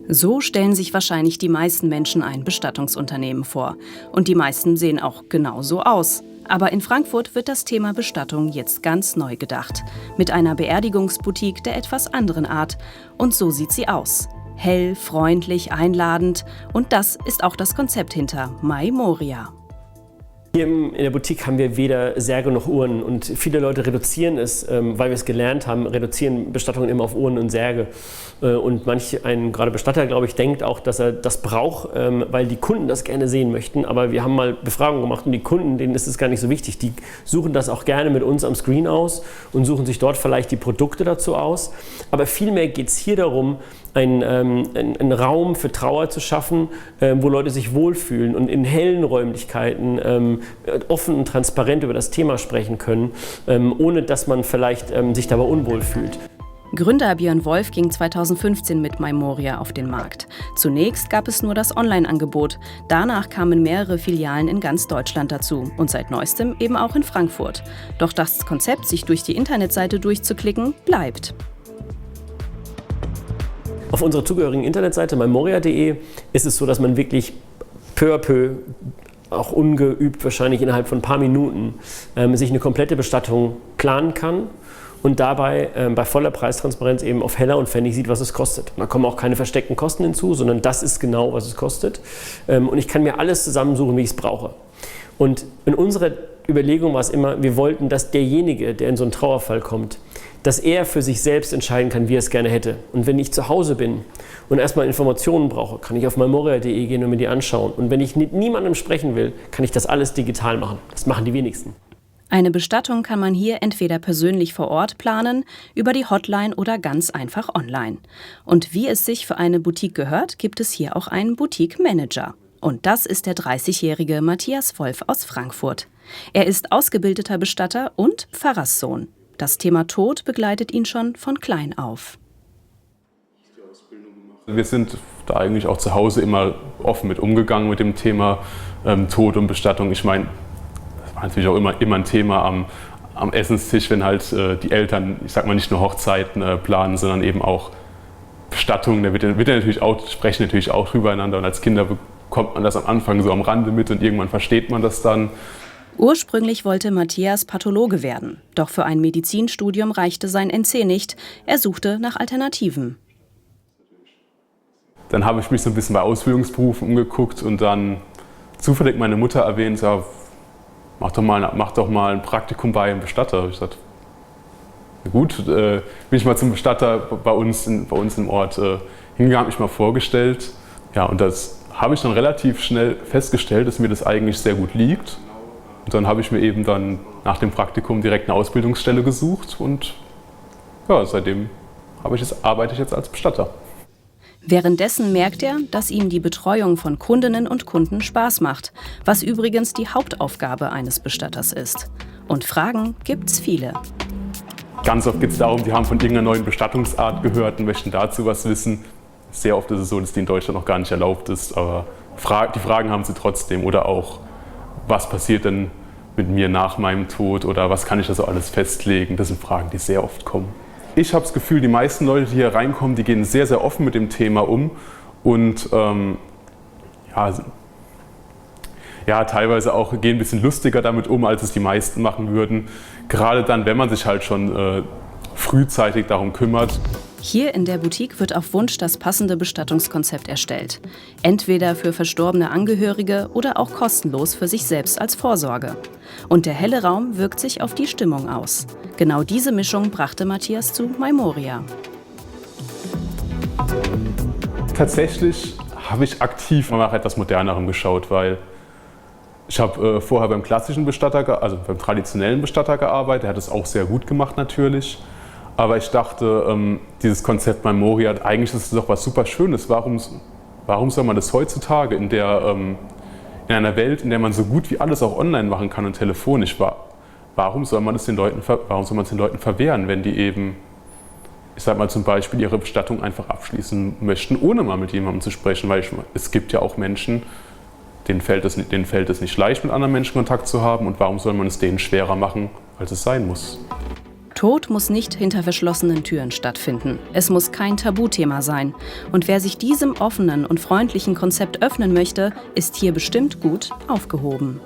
So stellen sich wahrscheinlich die meisten Menschen ein Bestattungsunternehmen vor. Und die meisten sehen auch genau so aus. Aber in Frankfurt wird das Thema Bestattung jetzt ganz neu gedacht. Mit einer Beerdigungsboutique der etwas anderen Art. Und so sieht sie aus. Hell, freundlich, einladend. Und das ist auch das Konzept hinter My Moria. Hier in der Boutique haben wir weder Särge noch Urnen und viele Leute reduzieren es, weil wir es gelernt haben, reduzieren Bestattungen immer auf Urnen und Särge. Und gerade Bestatter, glaube ich, denkt auch, dass er das braucht, weil die Kunden das gerne sehen möchten. Aber wir haben mal Befragungen gemacht und die Kunden, denen ist es gar nicht so wichtig. Die suchen das auch gerne mit uns am Screen aus und suchen sich dort vielleicht die Produkte dazu aus. Aber vielmehr geht es hier darum, einen Raum für Trauer zu schaffen, wo Leute sich wohlfühlen und in hellen Räumlichkeiten offen und transparent über das Thema sprechen können, ohne dass man vielleicht sich dabei unwohl fühlt. Gründer Björn Wolf ging 2015 mit My Moria auf den Markt. Zunächst gab es nur das Online-Angebot. Danach kamen mehrere Filialen in ganz Deutschland dazu und seit neuestem eben auch in Frankfurt. Doch das Konzept, sich durch die Internetseite durchzuklicken, bleibt. Auf unserer zugehörigen Internetseite mymoria.de ist es so, dass man wirklich peu à peu, auch ungeübt wahrscheinlich innerhalb von ein paar Minuten, sich eine komplette Bestattung planen kann und dabei bei voller Preistransparenz eben auf Heller und Pfennig sieht, was es kostet. Da kommen auch keine versteckten Kosten hinzu, sondern das ist genau, was es kostet. Und ich kann mir alles zusammensuchen, wie ich es brauche. Und in unserer Überlegung war es immer, wir wollten, dass derjenige, der in so einen Trauerfall kommt, dass er für sich selbst entscheiden kann, wie er es gerne hätte. Und wenn ich zu Hause bin und erstmal Informationen brauche, kann ich auf mymoria.de gehen und mir die anschauen. Und wenn ich mit niemandem sprechen will, kann ich das alles digital machen. Das machen die wenigsten. Eine Bestattung kann man hier entweder persönlich vor Ort planen, über die Hotline oder ganz einfach online. Und wie es sich für eine Boutique gehört, gibt es hier auch einen Boutique-Manager. Und das ist der 30-jährige Matthias Wolf aus Frankfurt. Er ist ausgebildeter Bestatter und Pfarrerssohn. Das Thema Tod begleitet ihn schon von klein auf. Wir sind da eigentlich auch zu Hause immer offen mit umgegangen mit dem Thema Tod und Bestattung. Ich meine, das war natürlich auch immer ein Thema am Essenstisch, wenn halt die Eltern, ich sag mal, nicht nur Hochzeiten planen, sondern eben auch Bestattungen. Da sprechen natürlich auch drüber einander. Und als Kinder bekommt man das am Anfang so am Rande mit und irgendwann versteht man das dann. Ursprünglich wollte Matthias Pathologe werden. Doch für ein Medizinstudium reichte sein NC nicht. Er suchte nach Alternativen. Dann habe ich mich so ein bisschen bei Ausbildungsberufen umgeguckt und dann zufällig meine Mutter erwähnt, ja, mach doch mal ein Praktikum bei einem Bestatter. Ich sagte, na gut, bin ich mal zum Bestatter bei uns im Ort hingegangen, habe mich mal vorgestellt. Ja, und das habe ich dann relativ schnell festgestellt, dass mir das eigentlich sehr gut liegt. Und dann habe ich mir eben dann nach dem Praktikum direkt eine Ausbildungsstelle gesucht und ja, seitdem arbeite ich jetzt als Bestatter. Währenddessen merkt er, dass ihm die Betreuung von Kundinnen und Kunden Spaß macht, was übrigens die Hauptaufgabe eines Bestatters ist. Und Fragen gibt's viele. Ganz oft geht es darum, die haben von irgendeiner neuen Bestattungsart gehört und möchten dazu was wissen. Sehr oft ist es so, dass die in Deutschland noch gar nicht erlaubt ist, aber die Fragen haben sie trotzdem. Oder auch, was passiert denn mit mir nach meinem Tod oder was kann ich da so alles festlegen? Das sind Fragen, die sehr oft kommen. Ich habe das Gefühl, die meisten Leute, die hier reinkommen, die gehen sehr, sehr offen mit dem Thema um und teilweise auch gehen ein bisschen lustiger damit um, als es die meisten machen würden. Gerade dann, wenn man sich halt schon frühzeitig darum kümmert. Hier in der Boutique wird auf Wunsch das passende Bestattungskonzept erstellt. Entweder für verstorbene Angehörige oder auch kostenlos für sich selbst als Vorsorge. Und der helle Raum wirkt sich auf die Stimmung aus. Genau diese Mischung brachte Matthias zu My Moria. Tatsächlich habe ich aktiv nach etwas Modernerem geschaut, weil ich habe vorher beim klassischen Bestatter, also beim traditionellen Bestatter gearbeitet. Der hat es auch sehr gut gemacht natürlich. Aber ich dachte, dieses Konzept My Moria, eigentlich ist es doch was super Schönes. Warum soll man das heutzutage in einer Welt, in der man so gut wie alles auch online machen kann und telefonisch, warum soll man es den Leuten verwehren, wenn die eben, ich sag mal zum Beispiel, ihre Bestattung einfach abschließen möchten, ohne mal mit jemandem zu sprechen? Weil es gibt ja auch Menschen, denen fällt es nicht leicht, mit anderen Menschen Kontakt zu haben. Und warum soll man es denen schwerer machen, als es sein muss? Tod muss nicht hinter verschlossenen Türen stattfinden. Es muss kein Tabuthema sein. Und wer sich diesem offenen und freundlichen Konzept öffnen möchte, ist hier bestimmt gut aufgehoben.